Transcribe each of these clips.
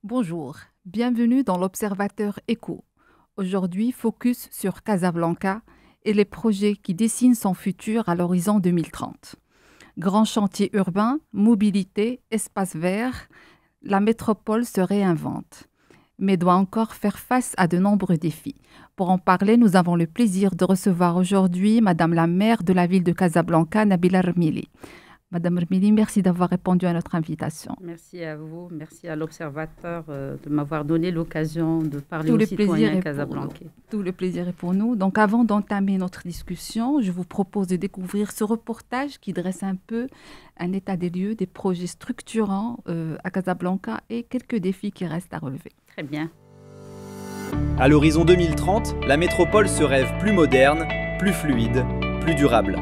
Bonjour, bienvenue dans l'Observateur Éco. Aujourd'hui, focus sur Casablanca et les projets qui dessinent son futur à l'horizon 2030. Grands chantiers urbains, mobilité, espaces verts, la métropole se réinvente, mais doit encore faire face à de nombreux défis. Pour en parler, nous avons le plaisir de recevoir aujourd'hui Madame la maire de la ville de Casablanca, Nabila Rmili. Madame Rmili, merci d'avoir répondu à notre invitation. Merci à vous, merci à l'Observateur de m'avoir donné l'occasion de parler aux citoyens casablancais. Tout le plaisir est pour nous. Donc avant d'entamer notre discussion, je vous propose de découvrir ce reportage qui dresse un peu un état des lieux des projets structurants à Casablanca et quelques défis qui restent à relever. Très bien. À l'horizon 2030, la métropole se rêve plus moderne, plus fluide, plus durable.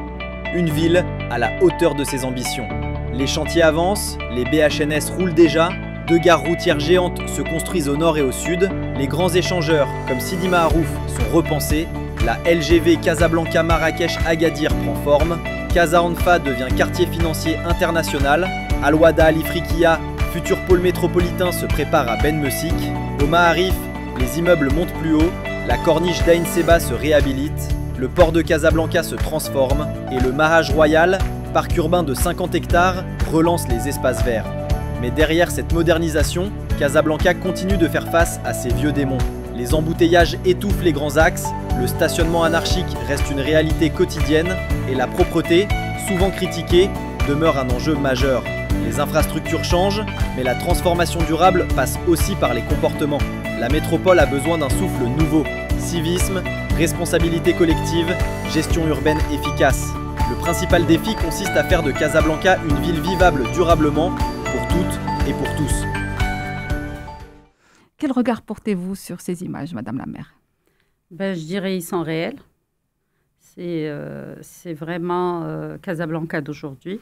Une ville à la hauteur de ses ambitions. Les chantiers avancent, les BHNS roulent déjà, 2 gares routières géantes se construisent au nord et au sud, les grands échangeurs comme Sidi Maharouf sont repensés, la LGV Casablanca-Marrakech-Agadir prend forme, Casa Anfa devient quartier financier international, Al Wada Al Ifriqiya, futur pôle métropolitain, se prépare à Ben Messik, au Maarif, les immeubles montent plus haut, la corniche d'Ain Seba se réhabilite, le port de Casablanca se transforme et le Mahaj Royal, parc urbain de 50 hectares, relance les espaces verts. Mais derrière cette modernisation, Casablanca continue de faire face à ses vieux démons. Les embouteillages étouffent les grands axes, le stationnement anarchique reste une réalité quotidienne et la propreté, souvent critiquée, demeure un enjeu majeur. Les infrastructures changent, mais la transformation durable passe aussi par les comportements. La métropole a besoin d'un souffle nouveau. Civisme, responsabilité collective, gestion urbaine efficace. Le principal défi consiste à faire de Casablanca une ville vivable durablement pour toutes et pour tous. Quel regard portez-vous sur ces images, Madame la maire ? Je dirais ils sont réels. C'est vraiment Casablanca d'aujourd'hui.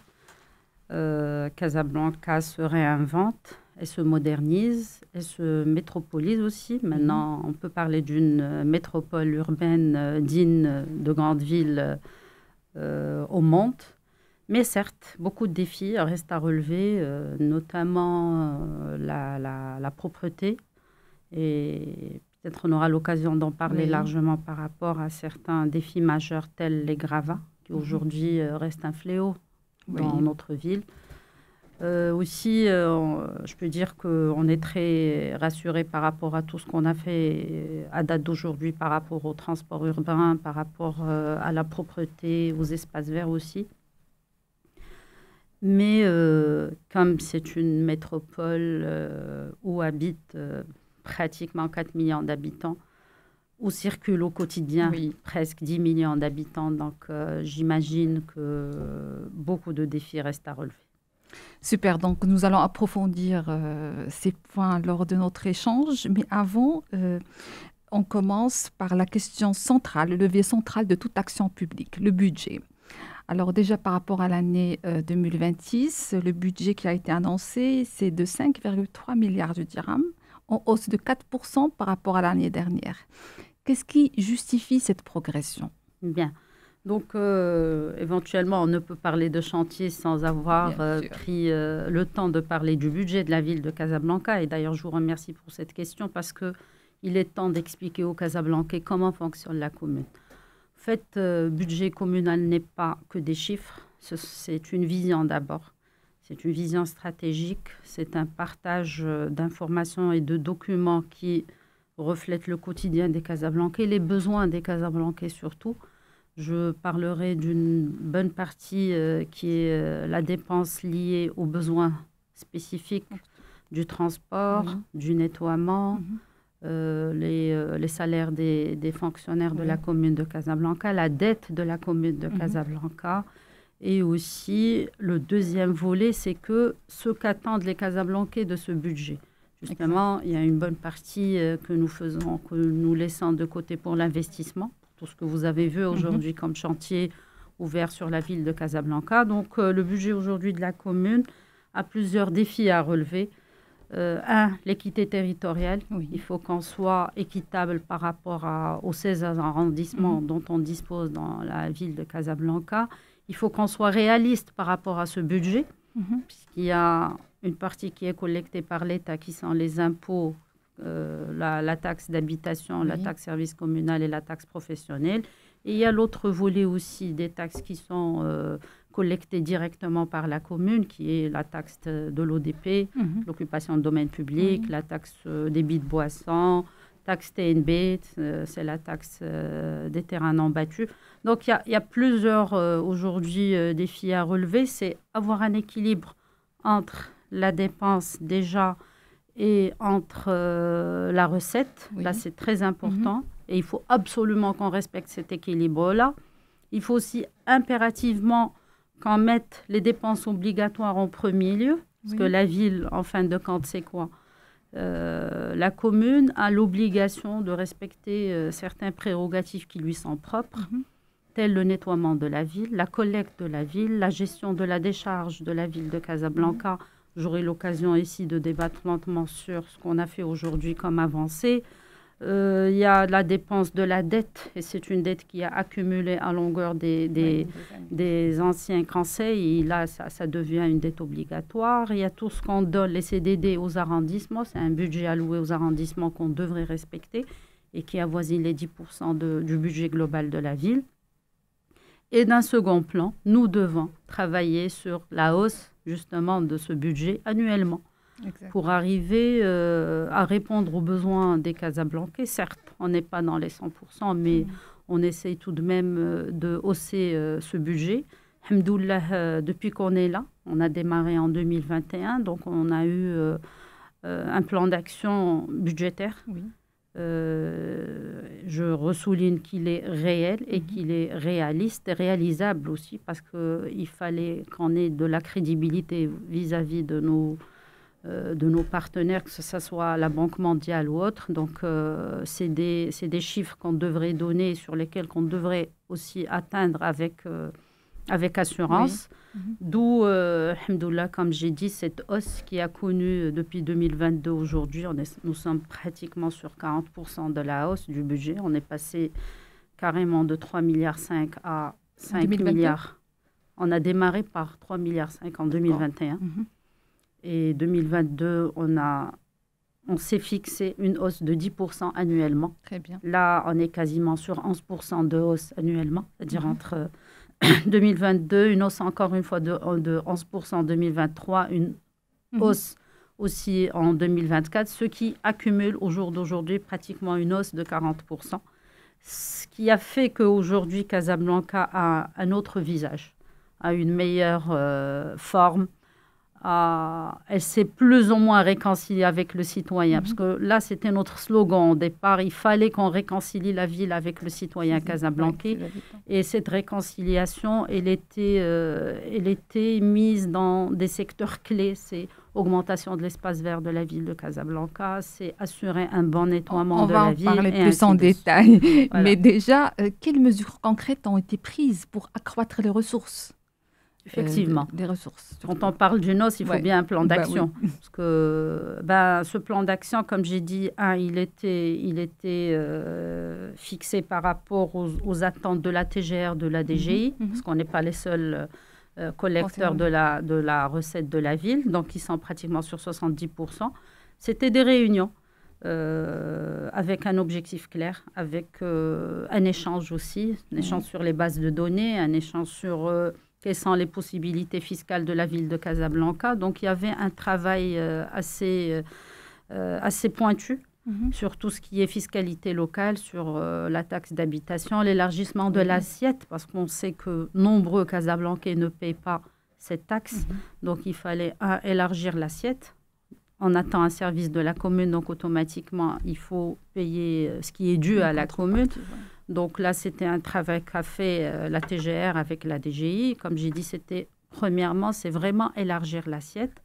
Casablanca se réinvente. Elle se modernise, elle se métropolise aussi. Maintenant, on peut parler d'une métropole urbaine digne de grandes villes au monde. Mais certes, beaucoup de défis restent à relever, notamment la propreté. Et peut-être on aura l'occasion d'en parler largement par rapport à certains défis majeurs tels les gravats, qui aujourd'hui restent un fléau dans notre ville. Aussi, je peux dire qu'on est très rassuré par rapport à tout ce qu'on a fait à date d'aujourd'hui par rapport au transport urbain, par rapport à la propreté, aux espaces verts aussi. Mais comme c'est une métropole où habitent pratiquement 4 millions d'habitants, où circulent au quotidien presque 10 millions d'habitants, donc j'imagine que beaucoup de défis restent à relever. Super, donc nous allons approfondir ces points lors de notre échange. Mais avant, on commence par la question centrale, le levier central de toute action publique, le budget. Alors déjà par rapport à l'année 2026, le budget qui a été annoncé, c'est de 5,3 milliards de dirhams, en hausse de 4% par rapport à l'année dernière. Qu'est-ce qui justifie cette progression ? Bien. Donc, éventuellement, on ne peut parler de chantier sans avoir pris le temps de parler du budget de la ville de Casablanca. Et d'ailleurs, je vous remercie pour cette question parce qu'il est temps d'expliquer aux Casablancais comment fonctionne la commune. En fait, budget communal n'est pas que des chiffres, c'est une vision d'abord. C'est une vision stratégique, c'est un partage d'informations et de documents qui reflètent le quotidien des Casablancais, les besoins des Casablancais surtout. Je parlerai d'une bonne partie qui est la dépense liée aux besoins spécifiques du transport, du nettoiement, les salaires des fonctionnaires de la commune de Casablanca, la dette de la commune de Casablanca. Et aussi, le deuxième volet, c'est que ce qu'attendent les Casablancais de ce budget. Justement, il y a une bonne partie que nous laissons de côté pour l'investissement. Tout ce que vous avez vu aujourd'hui comme chantier ouvert sur la ville de Casablanca. Donc, le budget aujourd'hui de la commune a plusieurs défis à relever. L'équité territoriale. Il faut qu'on soit équitable par rapport aux 16 arrondissements dont on dispose dans la ville de Casablanca. Il faut qu'on soit réaliste par rapport à ce budget. puisqu'il y a une partie qui est collectée par l'État, qui sont les impôts, la taxe d'habitation, la taxe service communal et la taxe professionnelle. Et il y a l'autre volet aussi des taxes qui sont collectées directement par la commune, qui est la taxe de l'ODP, l'occupation de domaine public, la taxe débit de boissons, taxe TNB, c'est la taxe des terrains non battus. Donc, il y a plusieurs aujourd'hui défis à relever. C'est avoir un équilibre entre la dépense déjà et entre la recette. Là, c'est très important. Et il faut absolument qu'on respecte cet équilibre-là. Il faut aussi impérativement qu'on mette les dépenses obligatoires en premier lieu. Parce que la ville, en fin de compte, c'est quoi ? La commune a l'obligation de respecter certains prérogatives qui lui sont propres, tels le nettoiement de la ville, la collecte de la ville, la gestion de la décharge de la ville de Casablanca. J'aurai l'occasion ici de débattre lentement sur ce qu'on a fait aujourd'hui comme avancée. Il y a la dépense de la dette, et c'est une dette qui a accumulé à longueur des anciens conseils, et là, ça devient une dette obligatoire. Il y a tout ce qu'on donne, les CDD aux arrondissements, c'est un budget alloué aux arrondissements qu'on devrait respecter, et qui avoisine les 10% du budget global de la ville. Et d'un second plan, nous devons travailler sur la hausse, justement, de ce budget annuellement. Exactement. Pour arriver à répondre aux besoins des Casablancais. Certes, on n'est pas dans les 100%, mais on essaye tout de même de hausser ce budget. Alhamdoulilah, depuis qu'on est là, on a démarré en 2021, donc on a eu un plan d'action budgétaire. Je ressouligne qu'il est réel et qu'il est réaliste et réalisable aussi, parce qu'il fallait qu'on ait de la crédibilité vis-à-vis de nos partenaires, que ce soit la Banque mondiale ou autre. Donc, c'est des chiffres qu'on devrait donner, sur lesquels qu'on devrait aussi atteindre avec assurance. D'où, alhamdoulilah, comme j'ai dit, cette hausse qui a connu depuis 2022 aujourd'hui. Nous sommes pratiquement sur 40% de la hausse du budget. On est passé carrément de 3,5 milliards à 5 milliards. On a démarré par 3,5 milliards en 2021. Et 2022, on s'est fixé une hausse de 10% annuellement. Très bien. Là, on est quasiment sur 11% de hausse annuellement, c'est-à-dire entre 2022, une hausse encore une fois de 11% en 2023, une hausse aussi en 2024, ce qui accumule au jour d'aujourd'hui pratiquement une hausse de 40%. Ce qui a fait qu'aujourd'hui, Casablanca a un autre visage, a une meilleure forme. Elle s'est plus ou moins réconciliée avec le citoyen. Parce que là, c'était notre slogan au départ. Il fallait qu'on réconcilie la ville avec le citoyen casablancais. Et cette réconciliation, elle était mise dans des secteurs clés. C'est augmentation de l'espace vert de la ville de Casablanca, c'est assurer un bon nettoiement de la ville. On va en parler plus en détail. Voilà. Mais déjà, quelles mesures concrètes ont été prises pour accroître les ressources ? Effectivement. Des ressources. Quand on parle d'une hausse, il faut bien un plan d'action. Parce que ce plan d'action, comme j'ai dit, il était fixé par rapport aux attentes de la TGR, de la DGI, parce qu'on n'est pas les seuls collecteurs de la recette de la ville, donc ils sont pratiquement sur 70%. C'était des réunions avec un objectif clair, avec un échange aussi, un échange sur les bases de données, un échange sur... quelles sont les possibilités fiscales de la ville de Casablanca. Donc, il y avait un travail assez pointu sur tout ce qui est fiscalité locale, sur la taxe d'habitation, l'élargissement de l'assiette, parce qu'on sait que nombreux Casablancais ne paient pas cette taxe. Donc, il fallait élargir l'assiette. On attend un service de la commune, donc automatiquement, il faut payer ce qui est dû à la commune. Donc là, c'était un travail qu'a fait la TGR avec la DGI. Comme j'ai dit, premièrement, c'est vraiment élargir l'assiette,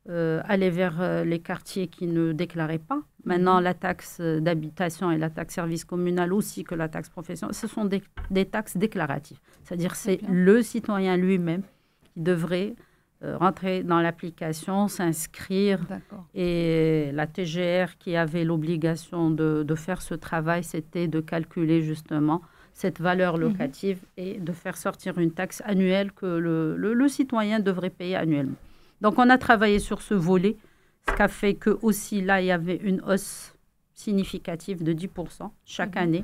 aller vers les quartiers qui ne déclaraient pas. Maintenant, la taxe d'habitation et la taxe service communal aussi que la taxe professionnelle, ce sont des taxes déclaratives. C'est-à-dire c'est le citoyen lui-même qui devrait rentrer dans l'application, s'inscrire. D'accord. Et la TGR qui avait l'obligation de faire ce travail, c'était de calculer justement cette valeur locative et de faire sortir une taxe annuelle que le citoyen devrait payer annuellement. Donc, on a travaillé sur ce volet, ce qui a fait que aussi là, il y avait une hausse significative de 10% chaque année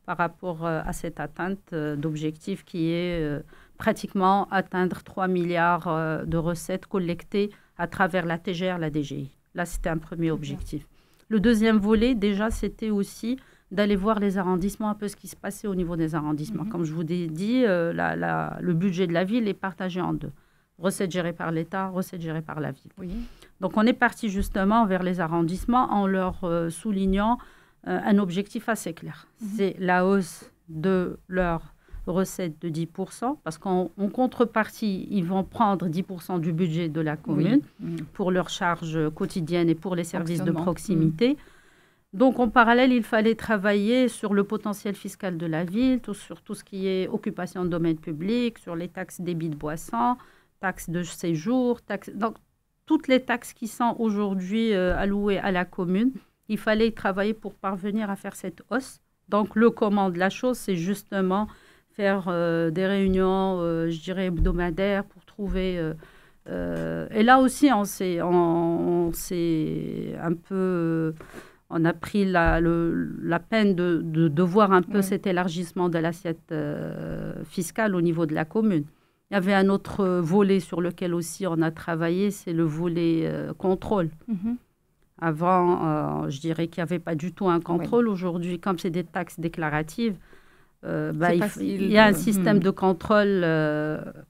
par rapport à cette atteinte d'objectif qui est pratiquement atteindre 3 milliards de recettes collectées à travers la TGR, la DGI. Là, c'était un premier objectif. Le deuxième volet, déjà, c'était aussi d'aller voir les arrondissements, un peu ce qui se passait au niveau des arrondissements. Comme je vous ai dit, le budget de la ville est partagé en deux. Recettes gérées par l'État, recettes gérées par la ville. Oui. Donc, on est parti justement vers les arrondissements en leur soulignant un objectif assez clair. C'est la hausse de leurs recettes de 10%, parce qu'en contrepartie, ils vont prendre 10% du budget de la commune pour leurs charges quotidiennes et pour les services de proximité. Donc, en parallèle, il fallait travailler sur le potentiel fiscal de la ville, sur tout ce qui est occupation de domaine public, sur les taxes débit de boissons, taxes de séjour, donc toutes les taxes qui sont aujourd'hui allouées à la commune. Il fallait travailler pour parvenir à faire cette hausse. Donc, le comment de la chose, c'est justement faire des réunions, je dirais, hebdomadaires pour trouver... et là aussi, on s'est un peu... on a pris la peine de voir un peu cet élargissement de l'assiette fiscale au niveau de la commune. Il y avait un autre volet sur lequel aussi on a travaillé, c'est le volet contrôle. Avant, je dirais qu'il n'y avait pas du tout un contrôle. Aujourd'hui, comme c'est des taxes déclaratives, il y a un système de contrôle,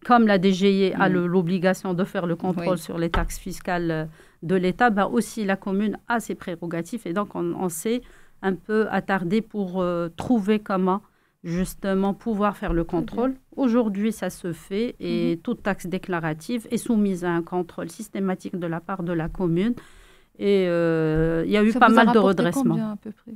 comme la DGI a l'obligation de faire le contrôle sur les taxes fiscales de l'État, aussi la commune a ses prérogatives. Et donc, on s'est un peu attardé pour trouver comment, justement, pouvoir faire le contrôle. Aujourd'hui, ça se fait et toute taxe déclarative est soumise à un contrôle systématique de la part de la commune. Et il y a eu pas mal de redressements. Combien à peu près?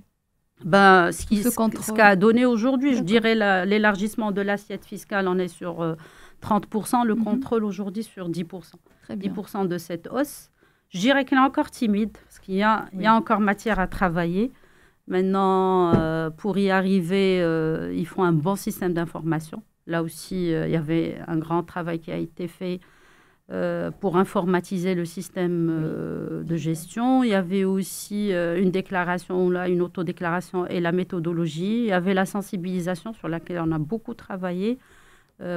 Ce qu'a donné aujourd'hui, je dirais l'élargissement de l'assiette fiscale, on est sur 30%, le contrôle aujourd'hui sur 10%. 10% de cette hausse. Je dirais qu'elle est encore timide, parce qu'il y a encore matière à travailler. Maintenant, pour y arriver, il faut un bon système d'information. Là aussi, il y avait un grand travail qui a été fait pour informatiser le système de gestion. Il y avait aussi une déclaration, une autodéclaration et la méthodologie. Il y avait la sensibilisation sur laquelle on a beaucoup travaillé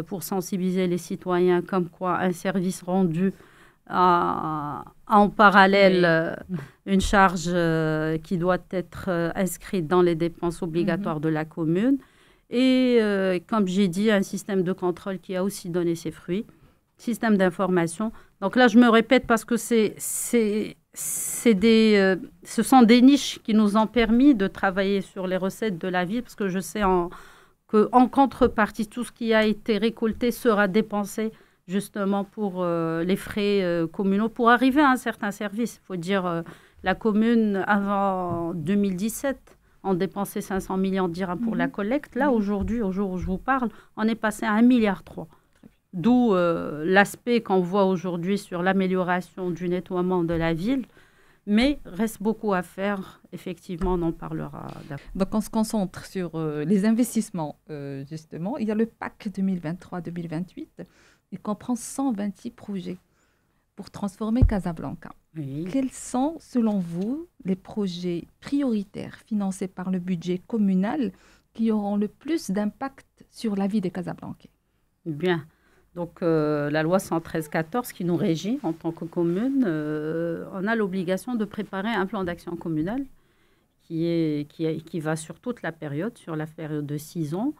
pour sensibiliser les citoyens comme quoi un service rendu a en parallèle une charge qui doit être inscrite dans les dépenses obligatoires de la commune. Et comme j'ai dit, un système de contrôle qui a aussi donné ses fruits. Système d'information. Donc là, je me répète parce que ce sont des niches qui nous ont permis de travailler sur les recettes de la ville, parce que je sais qu'en contrepartie, tout ce qui a été récolté sera dépensé justement pour les frais communaux, pour arriver à un certain service. Il faut dire, la commune, avant 2017, on dépensait 500 millions de dirhams pour la collecte. Là, aujourd'hui, au jour où je vous parle, on est passé à 1,3 milliard. D'où l'aspect qu'on voit aujourd'hui sur l'amélioration du nettoiement de la ville. Mais reste beaucoup à faire. Effectivement, on en parlera d'après. Donc, on se concentre sur les investissements, justement. Il y a le PAC 2023-2028. Il comprend 126 projets pour transformer Casablanca. Oui. Quels sont, selon vous, les projets prioritaires financés par le budget communal qui auront le plus d'impact sur la vie des Casablancais? Bien. Donc, la loi 113-14 qui nous régit en tant que commune, on a l'obligation de préparer un plan d'action communal qui va sur toute la période, sur la période de 6 ans.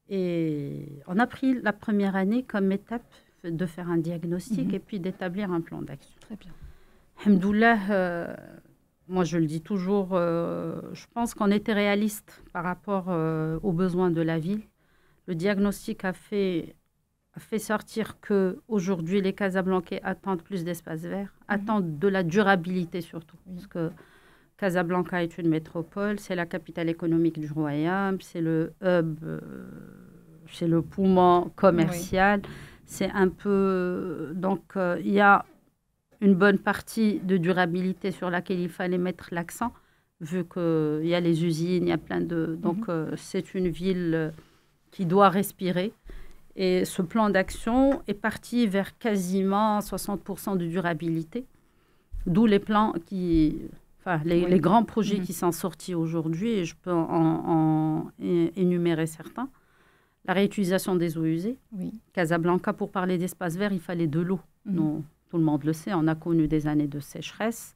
Et on a pris la première année comme étape de faire un diagnostic et puis d'établir un plan d'action. Très bien. Alhamdoulilah, moi je le dis toujours, je pense qu'on était réaliste par rapport aux besoins de la ville. Le diagnostic a fait sortir qu'aujourd'hui, les Casablancais attendent plus d'espace vert, attendent de la durabilité surtout. Parce que Casablanca est une métropole, c'est la capitale économique du royaume, c'est le hub, c'est le poumon commercial. C'est un peu... Donc, il y a une bonne partie de durabilité sur laquelle il fallait mettre l'accent, vu qu'il y a les usines, il y a plein de... Donc, c'est une ville qui doit respirer. Et ce plan d'action est parti vers quasiment 60% de durabilité, d'où les plans les grands projets qui sont sortis aujourd'hui, et je peux en énumérer certains. La réutilisation des eaux usées. Casablanca, pour parler d'espace vert, il fallait de l'eau. Tout le monde le sait, on a connu des années de sécheresse.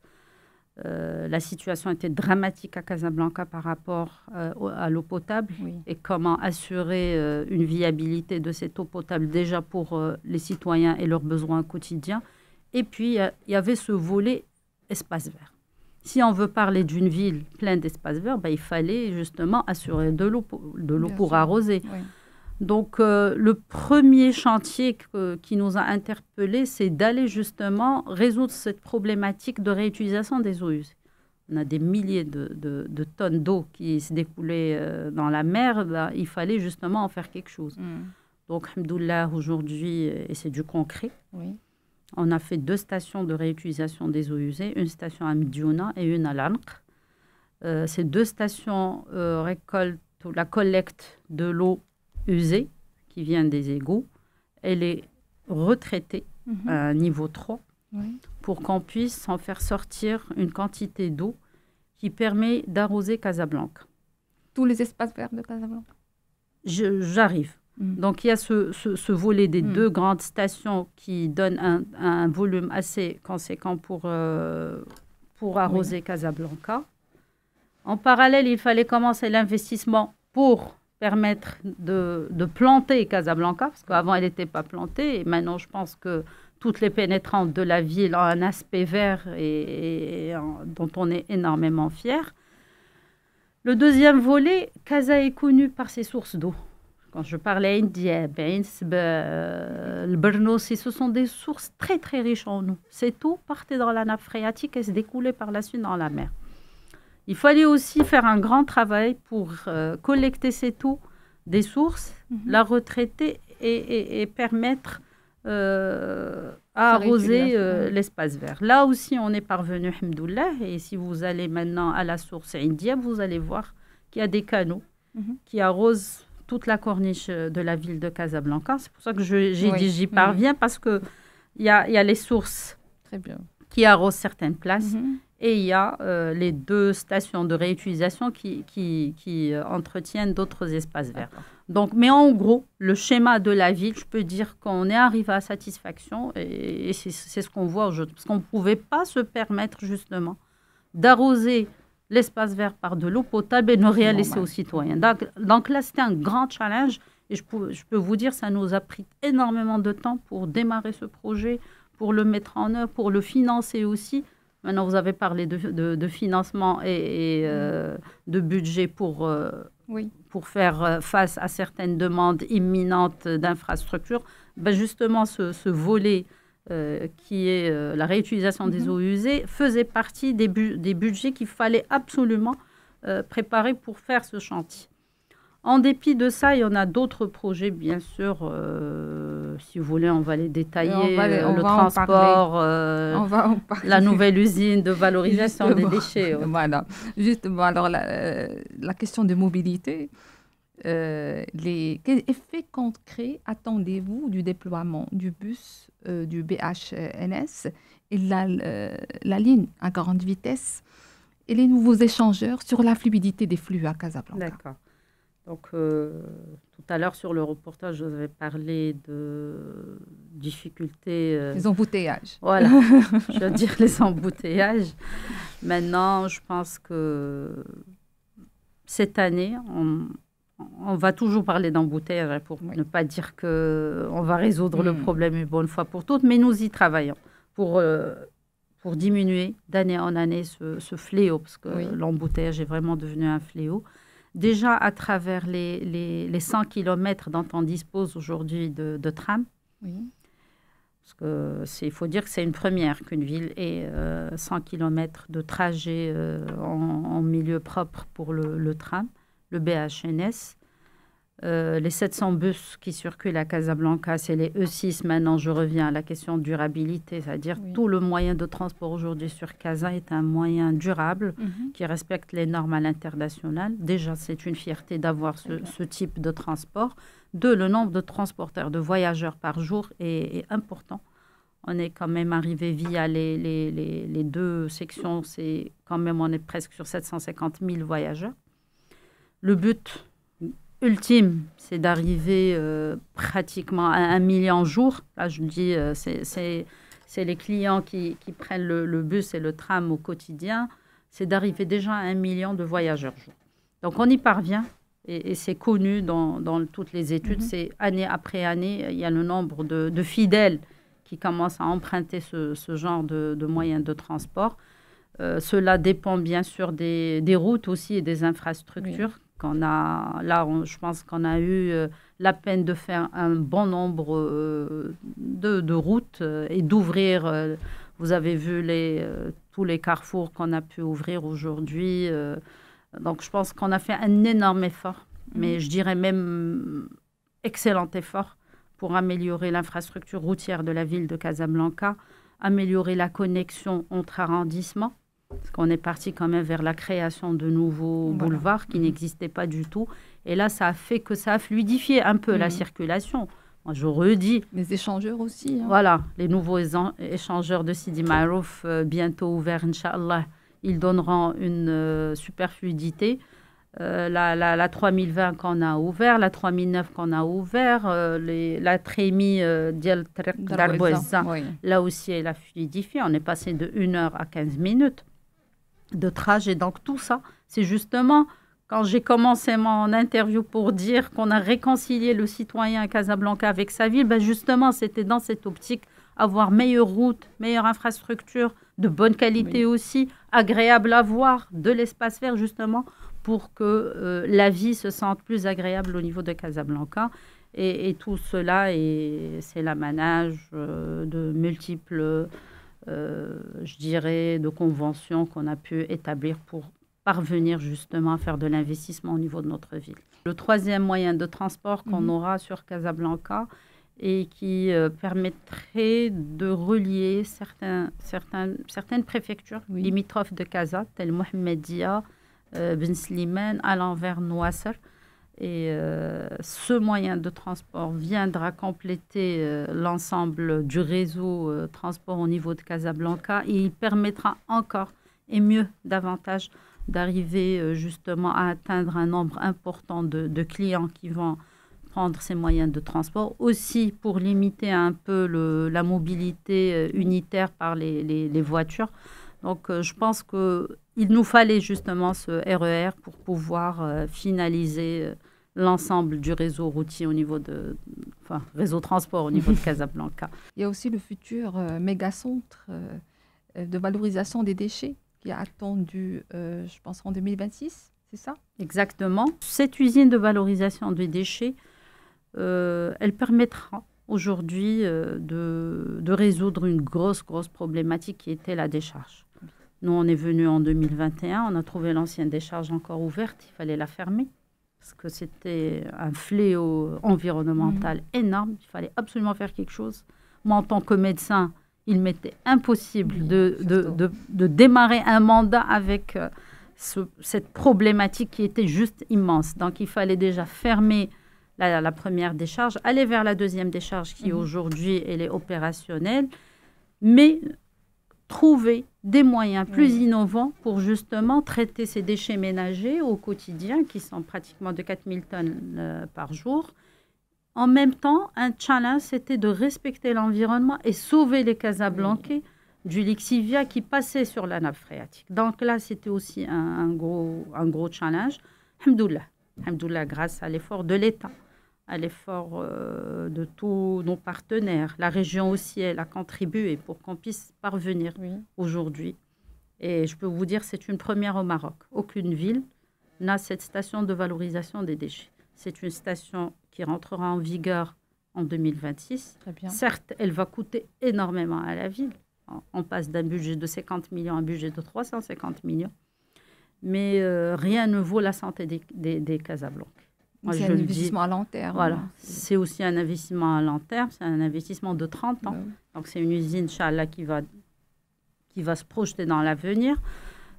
La situation était dramatique à Casablanca par rapport à l'eau potable et comment assurer une viabilité de cette eau potable déjà pour les citoyens et leurs besoins quotidiens. Et puis, il y avait ce volet espace vert. Si on veut parler d'une ville pleine d'espaces verts, il fallait justement assurer de l'eau pour arroser. Donc, le premier chantier qui nous a interpellés, c'est d'aller justement résoudre cette problématique de réutilisation des eaux usées. On a des milliers de tonnes d'eau qui se découlaient dans la mer. Il fallait justement en faire quelque chose. Donc, alhamdoulilah, aujourd'hui, et c'est du concret, on a fait 2 stations de réutilisation des eaux usées, une station à Mediouna et une à Lanq. Ces 2 stations récoltent la collecte de l'eau usée qui vient des égouts. Elle est retraitée à niveau 3 pour qu'on puisse en faire sortir une quantité d'eau qui permet d'arroser Casablanca. Tous les espaces verts de Casablanca. J'arrive. Donc, il y a ce volet des 2 grandes stations qui donnent un volume assez conséquent pour arroser Casablanca. En parallèle, il fallait commencer l'investissement pour permettre de planter Casablanca, parce qu'avant, elle n'était pas plantée. Et maintenant, je pense que toutes les pénétrantes de la ville ont un aspect vert dont on est énormément fiers. Le deuxième volet, Casa est connu par ses sources d'eau. Quand je parlais indien, le Bernossi, ce sont des sources très, très riches en eau. Cette eau partait dans la nappe phréatique et se découlait par la suite dans la mer. Il fallait aussi faire un grand travail pour collecter cette eau des sources, la retraiter et permettre à arroser l'espace vert. Là aussi, on est parvenu, alhamdoulilah, et si vous allez maintenant à la source indienne, vous allez voir qu'il y a des canaux qui arrosent toute la corniche de la ville de Casablanca. C'est pour ça que j'ai dit j'y parviens, parce qu'il y a les sources qui arrosent certaines places et il y a les 2 stations de réutilisation qui entretiennent d'autres espaces verts. Donc, mais en gros, le schéma de la ville, je peux dire qu'on est arrivé à satisfaction et c'est ce qu'on voit aujourd'hui. Parce qu'on ne pouvait pas se permettre justement d'arroser l'espace vert par de l'eau potable et ne rien laisser aux citoyens. Donc là, c'était un grand challenge et je peux vous dire, ça nous a pris énormément de temps pour démarrer ce projet, pour le mettre en œuvre, pour le financer aussi. Maintenant, vous avez parlé de financement et de budget pour faire face à certaines demandes imminentes d'infrastructures. Justement, ce volet qui est la réutilisation des eaux usées, faisait partie des budgets qu'il fallait absolument préparer pour faire ce chantier. En dépit de ça, il y en a d'autres projets, bien sûr. Si vous voulez, on va les détailler. Le transport, la nouvelle usine de valorisation des déchets. Voilà. Justement, alors la question de mobilité, quel effet concret attendez-vous du déploiement du bus du BHNS et la ligne à grande vitesse et les nouveaux échangeurs sur la fluidité des flux à Casablanca? D'accord. Donc, tout à l'heure, sur le reportage, je vous avais parlé de difficultés... les embouteillages. Voilà, je veux dire les embouteillages. Maintenant, je pense que cette année, on va toujours parler d'embouteillage pour ne pas dire qu'on va résoudre le problème une bonne fois pour toutes, mais nous y travaillons pour diminuer d'année en année ce fléau, parce que l'embouteillage est vraiment devenu un fléau. Déjà, à travers les 100 km dont on dispose aujourd'hui de tram, parce qu'il faut dire que c'est une première qu'une ville ait 100 km de trajet en milieu propre pour le tram, le BHNS. Les 700 bus qui circulent à Casablanca, c'est les E6. Maintenant, je reviens à la question de durabilité, c'est-à-dire tout le moyen de transport aujourd'hui sur Casa est un moyen durable qui respecte les normes à l'international. Déjà, c'est une fierté d'avoir ce type de transport. Deux, le nombre de transporteurs, de voyageurs par jour est important. On est quand même arrivé via les deux sections, c'est quand même, on est presque sur 750 000 voyageurs. Le but ultime, c'est d'arriver pratiquement à 1 million jour. Là, je dis, c'est les clients qui prennent le bus et le tram au quotidien. C'est d'arriver déjà à 1 million de voyageurs jour. Donc, on y parvient et c'est connu dans toutes les études. C'est année après année, il y a le nombre de fidèles qui commencent à emprunter ce genre de moyens de transport. Cela dépend bien sûr des routes aussi et des infrastructures. Je pense qu'on a eu la peine de faire un bon nombre de routes et d'ouvrir. Vous avez vu tous les carrefours qu'on a pu ouvrir aujourd'hui. Donc, je pense qu'on a fait un énorme effort, mais je dirais même excellent effort pour améliorer l'infrastructure routière de la ville de Casablanca, améliorer la connexion entre arrondissements. Parce qu'on est parti quand même vers la création de nouveaux boulevards qui n'existaient pas du tout. Et là, ça a fluidifié un peu la circulation. Moi, je redis. Les échangeurs aussi. Voilà, les nouveaux échangeurs de Sidi Marouf, bientôt ouverts, Inch'Allah, ils donneront une super fluidité. La 3020 qu'on a ouvert, la 3009 qu'on a ouvert, la Trémi d'Arboueza, là aussi, elle a fluidifié. On est passé de 1 heure à 15 minutes de trajet. Donc, tout ça, c'est justement, quand j'ai commencé mon interview pour dire qu'on a réconcilié le citoyen à Casablanca avec sa ville, ben justement, c'était dans cette optique, avoir meilleure route, meilleure infrastructure, de bonne qualité aussi, agréable à voir, de l'espace vert, justement, pour que la vie se sente plus agréable au niveau de Casablanca. Et tout cela, c'est l'amanage de multiples, je dirais, de conventions qu'on a pu établir pour parvenir justement à faire de l'investissement au niveau de notre ville. Le troisième moyen de transport qu'on aura sur Casablanca et qui permettrait de relier certaines préfectures limitrophes de Casa, telles Mohamedia, Ben Slimane, à l'envers Nouasser. Et ce moyen de transport viendra compléter l'ensemble du réseau transport au niveau de Casablanca et il permettra encore et mieux davantage d'arriver justement à atteindre un nombre important de clients qui vont prendre ces moyens de transport. Aussi pour limiter un peu la mobilité unitaire par les voitures. Donc je pense qu'il nous fallait justement ce RER pour pouvoir finaliser l'ensemble du réseau routier au niveau réseau transport au niveau de Casablanca. Il y a aussi le futur méga-centre de valorisation des déchets qui est attendu, je pense, en 2026, c'est ça? Exactement. Cette usine de valorisation des déchets, elle permettra aujourd'hui de résoudre une grosse problématique qui était la décharge. Nous, on est venu en 2021, on a trouvé l'ancienne décharge encore ouverte, il fallait la fermer parce que c'était un fléau environnemental énorme, il fallait absolument faire quelque chose. Moi, en tant que médecin, il m'était impossible de démarrer un mandat avec cette problématique qui était juste immense. Donc, il fallait déjà fermer la première décharge, aller vers la deuxième décharge qui aujourd'hui, elle est opérationnelle, mais trouver des moyens plus innovants pour justement traiter ces déchets ménagers au quotidien qui sont pratiquement de 4000 tonnes par jour. En même temps, un challenge, c'était de respecter l'environnement et sauver les Casablancais du lixivia qui passait sur la nappe phréatique. Donc là, c'était aussi un gros challenge. Alhamdoulilah, grâce à l'effort de l'État, à l'effort de tous nos partenaires. La région aussi, elle a contribué pour qu'on puisse parvenir aujourd'hui. Et je peux vous dire, c'est une première au Maroc. Aucune ville n'a cette station de valorisation des déchets. C'est une station qui rentrera en vigueur en 2026. Très bien. Certes, elle va coûter énormément à la ville. On passe d'un budget de 50 millions à un budget de 350 millions. Mais rien ne vaut la santé des Casablancais. C'est un investissement à long terme. Voilà, c'est aussi un investissement à long terme, c'est un investissement de 30 ans. Donc, c'est une usine, Inch'Allah, qui va se projeter dans l'avenir.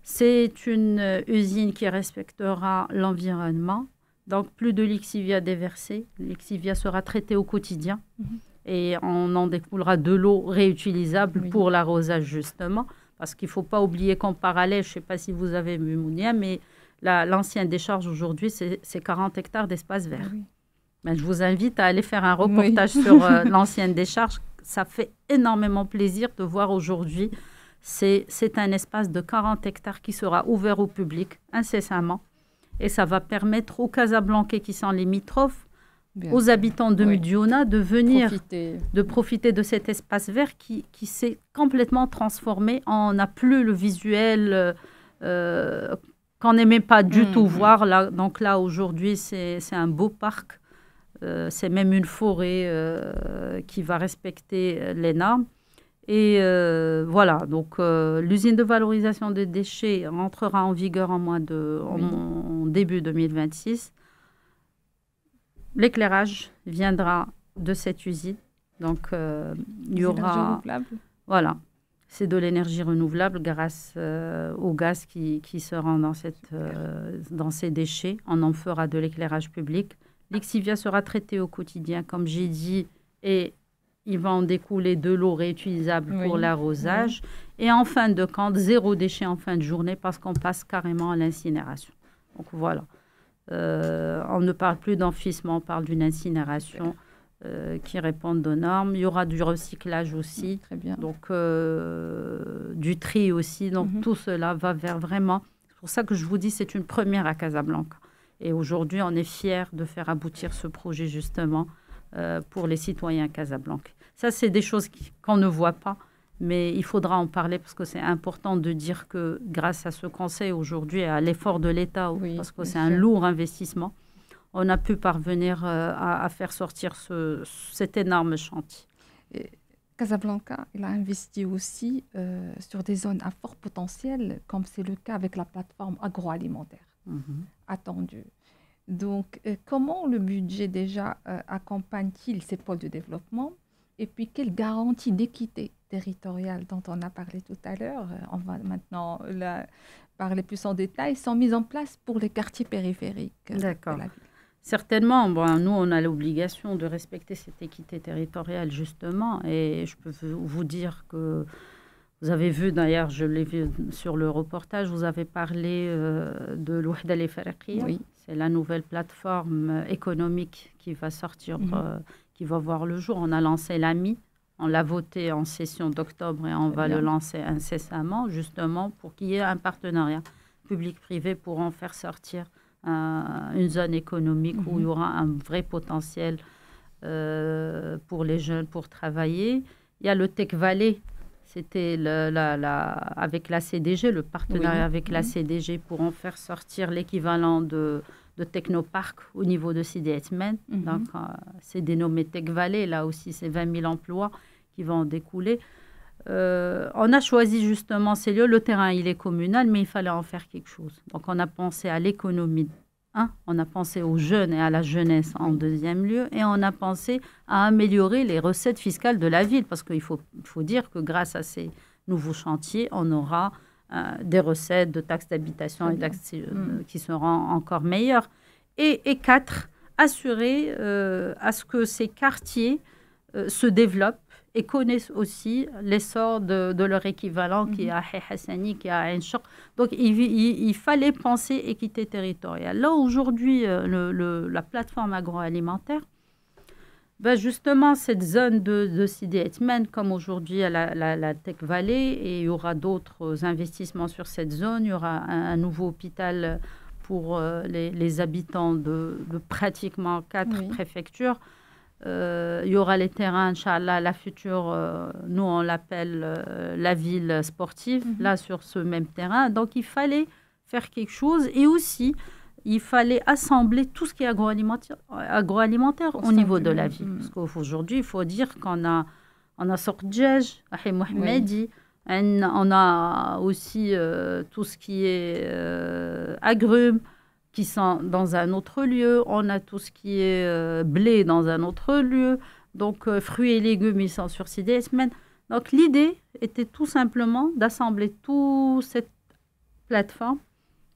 C'est une usine qui respectera l'environnement. Donc, plus de lixivia déversée. Le lixivia sera traité au quotidien. Et on en découlera de l'eau réutilisable pour l'arrosage, justement. Parce qu'il ne faut pas oublier qu'en parallèle, je ne sais pas si vous avez vu Mounia, mais l'ancienne décharge aujourd'hui, c'est 40 hectares d'espace vert. Mais je vous invite à aller faire un reportage sur l'ancienne décharge. Ça fait énormément plaisir de voir aujourd'hui. C'est un espace de 40 hectares qui sera ouvert au public incessamment. Et ça va permettre aux Casablancais qui sont limitrophes, aux habitants de Médiouna, de venir, de profiter de cet espace vert qui s'est complètement transformé. On n'a plus le visuel qu'on n'aimait pas du tout voir. Là, donc là, aujourd'hui, c'est un beau parc. C'est même une forêt qui va respecter les normes. Et voilà, donc l'usine de valorisation des déchets rentrera en vigueur en début 2026. L'éclairage viendra de cette usine. Donc, il y aura... Voilà, c'est de l'énergie renouvelable grâce au gaz qui se rend dans ces déchets. On en fera de l'éclairage public. L'Ixivia sera traité au quotidien, comme j'ai dit, et il va en découler de l'eau réutilisable pour l'arrosage. Et en fin de compte, 0 déchet en fin de journée parce qu'on passe carrément à l'incinération. Donc voilà. On ne parle plus d'enfouissement, on parle d'une incinération qui répond aux normes. Il y aura du recyclage aussi. Très bien. Donc du tri aussi. Donc tout cela va vers vraiment... C'est pour ça que je vous dis c'est une première à Casablanca. Et aujourd'hui, on est fiers de faire aboutir ce projet justement pour les citoyens casablancais. Ça, c'est des choses qu'on ne voit pas, mais il faudra en parler parce que c'est important de dire que grâce à ce conseil aujourd'hui, à l'effort de l'État, parce que c'est un lourd investissement, on a pu parvenir à faire sortir cet énorme chantier. Et Casablanca, il a investi aussi sur des zones à fort potentiel, comme c'est le cas avec la plateforme agroalimentaire attendue. Donc, comment le budget déjà accompagne-t-il ces pôles de développement? Et puis, quelle garantie d'équité territoriale dont on a parlé tout à l'heure, on va maintenant parler plus en détail, sont mises en place pour les quartiers périphériques de la ville? Certainement, nous, on a l'obligation de respecter cette équité territoriale, justement. Et je peux vous dire que vous avez vu, d'ailleurs, je l'ai vu sur le reportage, vous avez parlé de l'Ouhda al-Ifriqiya. Oui. C'est la nouvelle plateforme économique qui va sortir, qui va voir le jour. On a lancé l'AMI, on l'a voté en session d'octobre et on va le lancer incessamment, justement, pour qu'il y ait un partenariat public-privé pour en faire sortir une zone économique où il y aura un vrai potentiel pour les jeunes pour travailler. Il y a le Tech Valley. C'était avec la CDG, le partenariat avec la CDG pour en faire sortir l'équivalent de Technopark au niveau de Sidi Etmen. Donc, c'est dénommé Tech Valley. Là aussi, c'est 20 000 emplois qui vont en découler. On a choisi justement ces lieux. Le terrain, il est communal, mais il fallait en faire quelque chose. Donc, on a pensé à l'économie. On a pensé aux jeunes et à la jeunesse en deuxième lieu, et on a pensé à améliorer les recettes fiscales de la ville, parce qu'il faut dire que grâce à ces nouveaux chantiers, on aura des recettes de taxes d'habitation qui seront encore meilleures. Et 4, assurer à ce que ces quartiers se développent et connaissent aussi l'essor de leur équivalent qui est à Hassani, qui est à Ain Choc. Donc, il fallait penser équité territoriale. Là, aujourd'hui, la plateforme agroalimentaire, justement, cette zone de Sidi Etmen, comme aujourd'hui à la Tech Valley, et il y aura d'autres investissements sur cette zone. Il y aura un nouveau hôpital pour les habitants de pratiquement 4 préfectures. Il y aura les terrains, Inch'Allah, la future, nous on l'appelle la ville sportive, là sur ce même terrain. Donc il fallait faire quelque chose, et aussi il fallait assembler tout ce qui est agroalimentaire au niveau de la ville. Parce qu'aujourd'hui, il faut dire qu'on a Sortdjej, Ahim Mohamedi, on a aussi tout ce qui est agrumes, qui sont dans un autre lieu. On a tout ce qui est blé dans un autre lieu. Donc, fruits et légumes, ils sont sur CDSmen. Donc, l'idée était tout simplement d'assembler toute cette plateforme,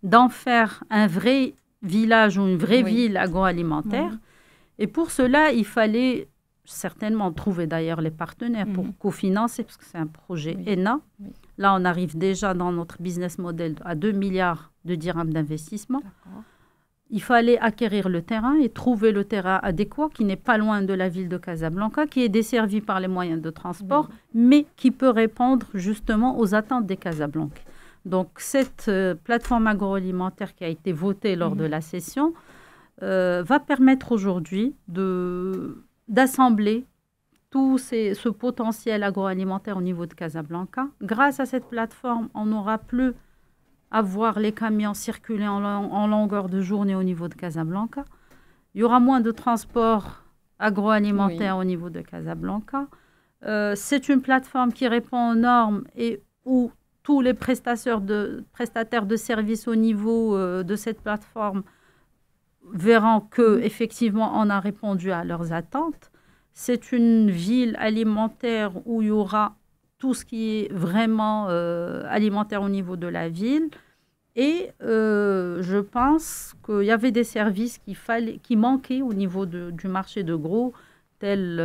d'en faire un vrai village ou une vraie ville agroalimentaire. Et pour cela, il fallait certainement trouver d'ailleurs les partenaires pour cofinancer, parce que c'est un projet énorme. Là, on arrive déjà dans notre business model à 2 milliards de dirhams d'investissement. Il fallait acquérir le terrain et trouver le terrain adéquat qui n'est pas loin de la ville de Casablanca, qui est desservi par les moyens de transport, mais qui peut répondre justement aux attentes des Casablancais. Donc, cette plateforme agroalimentaire qui a été votée lors de la session va permettre aujourd'hui d'assembler tout ce potentiel agroalimentaire au niveau de Casablanca. Grâce à cette plateforme, on n'aura plus à voir les camions circuler en longueur de journée au niveau de Casablanca. Il y aura moins de transport agroalimentaire au niveau de Casablanca. C'est une plateforme qui répond aux normes et où tous les prestataires de services au niveau de cette plateforme verront qu'effectivement, on a répondu à leurs attentes. C'est une ville alimentaire où il y aura tout ce qui est vraiment alimentaire au niveau de la ville. Et je pense qu'il y avait des services qui manquaient au niveau du marché de gros, tels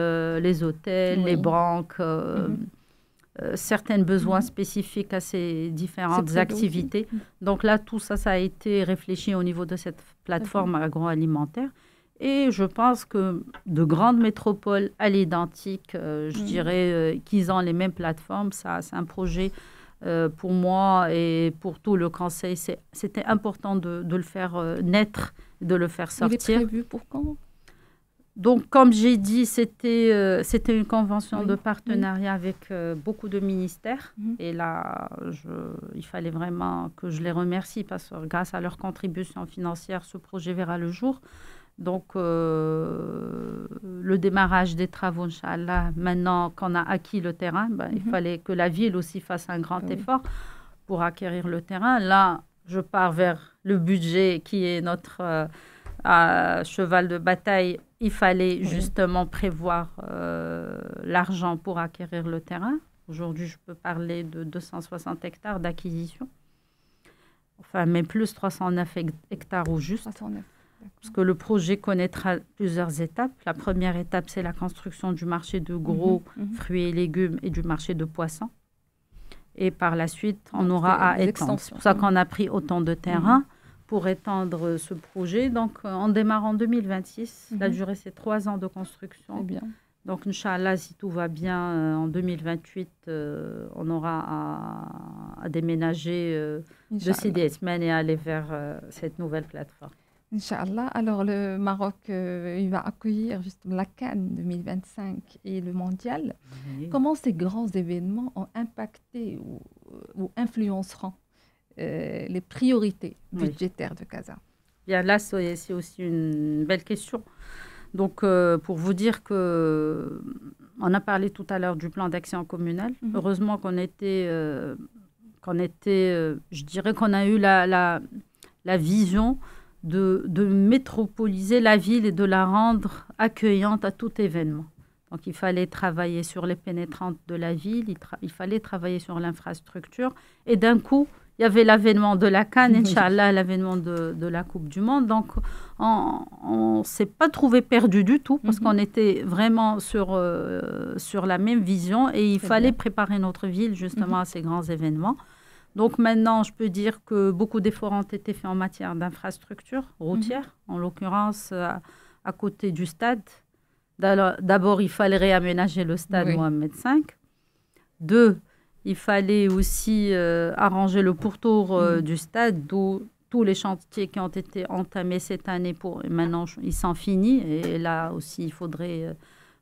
les hôtels, les banques, certains besoins spécifiques à ces différentes activités. Donc là, tout ça, ça a été réfléchi au niveau de cette plateforme agroalimentaire. Et je pense que de grandes métropoles à l'identique, je dirais qu'ils ont les mêmes plateformes. Ça, c'est un projet pour moi et pour tout le conseil. C'était important de le faire naître, de le faire sortir. Il est prévu pour quand ? Donc, comme j'ai dit, c'était une convention de partenariat avec beaucoup de ministères. Et là, il fallait vraiment que je les remercie parce que grâce à leur contribution financière, ce projet verra le jour. Donc, le démarrage des travaux, Inch'Allah, maintenant qu'on a acquis le terrain, il fallait que la ville aussi fasse un grand effort pour acquérir le terrain. Là, je pars vers le budget qui est notre cheval de bataille. Il fallait justement prévoir l'argent pour acquérir le terrain. Aujourd'hui, je peux parler de 260 hectares d'acquisition. Enfin, mais plus 309 hectares au juste. 309. Parce que le projet connaîtra plusieurs étapes. La première étape, c'est la construction du marché de gros fruits et légumes et du marché de poissons. Et par la suite, on aura à étendre. C'est pour ça qu'on a pris autant de terrain pour étendre ce projet. Donc, on démarre en 2026. La durée, c'est 3 ans de construction. C'est bien. Donc, Inch'Allah, si tout va bien, en 2028, on aura à déménager de CDSmen et aller vers cette nouvelle plateforme. Inch'Allah. Alors, le Maroc, il va accueillir justement la Cannes 2025 et le Mondial. Comment ces grands événements ont impacté ou influenceront les priorités budgétaires de Casa? Bien, là, c'est aussi une belle question. Donc, pour vous dire que on a parlé tout à l'heure du plan d'action communal. Heureusement qu'on était, je dirais qu'on a eu la vision de métropoliser la ville et de la rendre accueillante à tout événement. Donc, il fallait travailler sur les pénétrantes de la ville, il fallait travailler sur l'infrastructure. Et d'un coup, il y avait l'avènement de la Cannes, Inch'Allah, l'avènement de la Coupe du Monde. Donc, on ne s'est pas trouvé perdu du tout parce qu'on était vraiment sur la même vision et il fallait préparer notre ville justement à ces grands événements. Donc maintenant, je peux dire que beaucoup d'efforts ont été faits en matière d'infrastructure routière, en l'occurrence à côté du stade. D'abord, il fallait réaménager le stade Mohamed V. 2, il fallait aussi arranger le pourtour du stade, d'où tous les chantiers qui ont été entamés cette année. Maintenant, ils sont finis. Et là aussi, il faudrait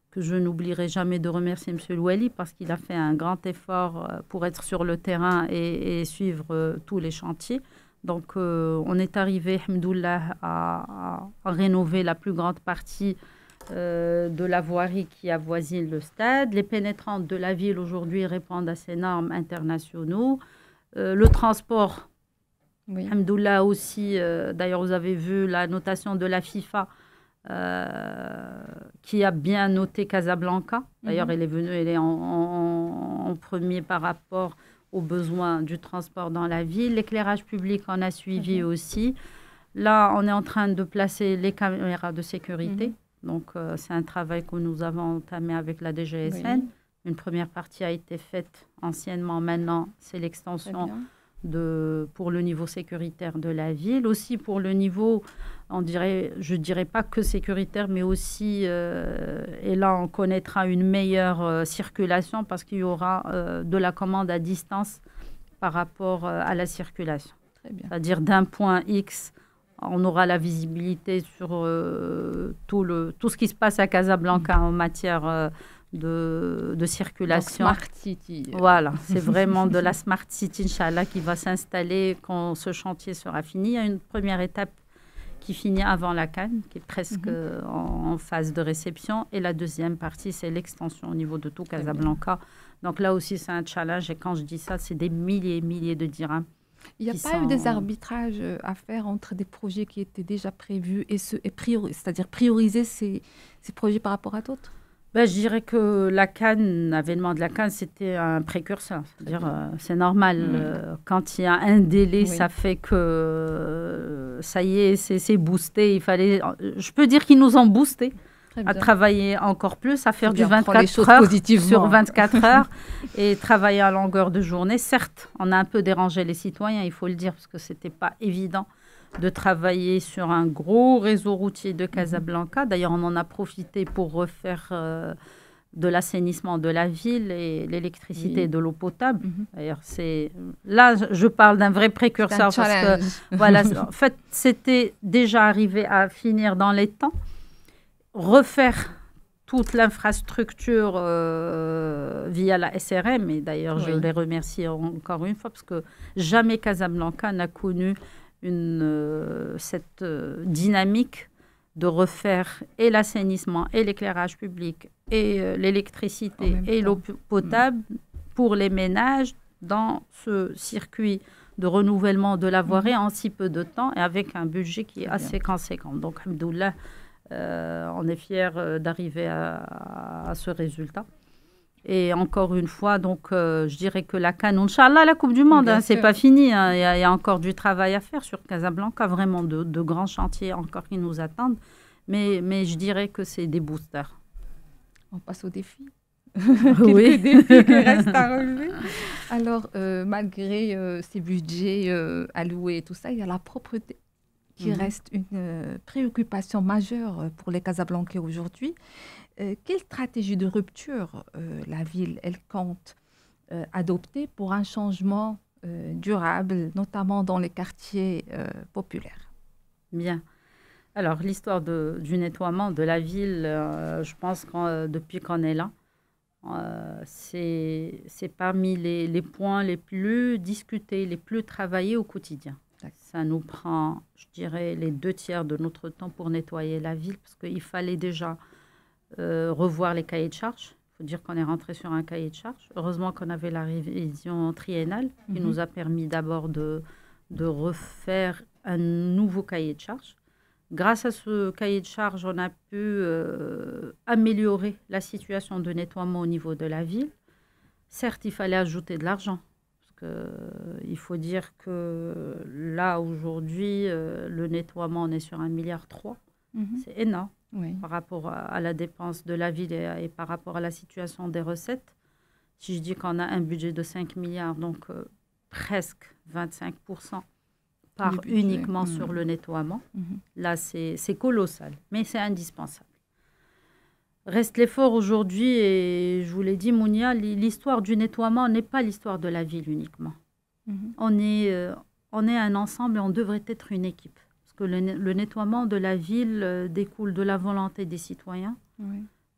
que je n'oublierai jamais de remercier M. Louali parce qu'il a fait un grand effort pour être sur le terrain et suivre tous les chantiers. Donc, on est arrivé, alhamdoulilah, à rénover la plus grande partie de la voirie qui avoisine le stade. Les pénétrantes de la ville aujourd'hui répondent à ces normes internationaux. Le transport Oui. Alhamdoulilah aussi, d'ailleurs, vous avez vu la notation de la FIFA qui a bien noté Casablanca. D'ailleurs, elle est en premier par rapport aux besoins du transport dans la ville. L'éclairage public en a suivi aussi. Là, on est en train de placer les caméras de sécurité. Donc, c'est un travail que nous avons entamé avec la DGSN. Oui. Une première partie a été faite anciennement. Maintenant, c'est l'extension pour le niveau sécuritaire de la ville. Aussi pour le niveau, je ne dirais pas que sécuritaire, mais aussi, et là, on connaîtra une meilleure circulation parce qu'il y aura de la commande à distance par rapport à la circulation. C'est-à-dire d'un point X, on aura la visibilité sur tout ce qui se passe à Casablanca en matière de circulation. Donc, Smart City. Voilà, c'est vraiment de la Smart City, Inch'Allah, qui va s'installer quand ce chantier sera fini. Il y a une première étape qui finit avant la Cannes, qui est presque en phase de réception. Et la deuxième partie, c'est l'extension au niveau de tout Casablanca. Donc là aussi, c'est un challenge. Et quand je dis ça, c'est des milliers et milliers de dirhams. Il n'y a pas eu des arbitrages à faire entre des projets qui étaient déjà prévus c'est-à-dire prioriser ces projets par rapport à d'autres? Je dirais que l'avènement de la Cannes, c'était un précurseur. C'est-à-dire, c'est normal. Quand il y a un délai, ça fait que ça y est, c'est boosté. Je peux dire qu'ils nous ont boosté à travailler encore plus, à faire du 24 heures sur 24 heures et travailler à longueur de journée. Certes, on a un peu dérangé les citoyens, il faut le dire, parce que ce n'était pas évident de travailler sur un gros réseau routier de Casablanca. D'ailleurs, on en a profité pour refaire de l'assainissement de la ville et l'électricité et de l'eau potable. D'ailleurs, là, je parle d'un vrai précurseur parce que, voilà, en fait, c'était déjà arrivé à finir dans les temps. Refaire toute l'infrastructure via la SRM, et d'ailleurs, je les remercie encore une fois parce que jamais Casablanca n'a connu cette dynamique de refaire et l'assainissement et l'éclairage public et l'électricité et l'eau potable pour les ménages dans ce circuit de renouvellement de la voirie en si peu de temps et avec un budget qui est assez conséquent. Donc, alhamdoulilah, on est fiers d'arriver à ce résultat. Et encore une fois, donc, je dirais que la Cannes, Inch'Allah, la Coupe du Monde, c'est pas fini. Il y a encore du travail à faire sur Casablanca, vraiment de grands chantiers encore qui nous attendent. Mais je dirais que c'est des boosters. On passe aux défis. Oui. Quelques défis qui restent à relever. Alors, malgré ces budgets alloués et tout ça, il y a la propreté qui reste une préoccupation majeure pour les Casablancais aujourd'hui. Quelle stratégie de rupture la ville elle compte adopter pour un changement durable, notamment dans les quartiers populaires? Bien. Alors, l'histoire du nettoiement de la ville, je pense que depuis qu'on est là, c'est parmi les points les plus discutés, les plus travaillés au quotidien. Ça nous prend, je dirais, les 2/3 de notre temps pour nettoyer la ville, parce qu'il fallait déjà revoir les cahiers de charges. Il faut dire qu'on est rentré sur un cahier de charges. Heureusement qu'on avait la révision triennale qui nous a permis d'abord de refaire un nouveau cahier de charges. Grâce à ce cahier de charges, on a pu améliorer la situation de nettoiement au niveau de la ville. Certes, il fallait ajouter de l'argent. Il faut dire que là, aujourd'hui, le nettoiement, on est sur 1,3 milliard. C'est énorme par rapport à la dépense de la ville et par rapport à la situation des recettes. Si je dis qu'on a un budget de 5 milliards, donc presque 25% part uniquement sur le nettoiement. Là, c'est colossal, mais c'est indispensable. Reste l'effort aujourd'hui, et je vous l'ai dit, Mounia, l'histoire du nettoiement n'est pas l'histoire de la ville uniquement. On est un ensemble et on devrait être une équipe. Parce que le nettoiement de la ville découle de la volonté des citoyens,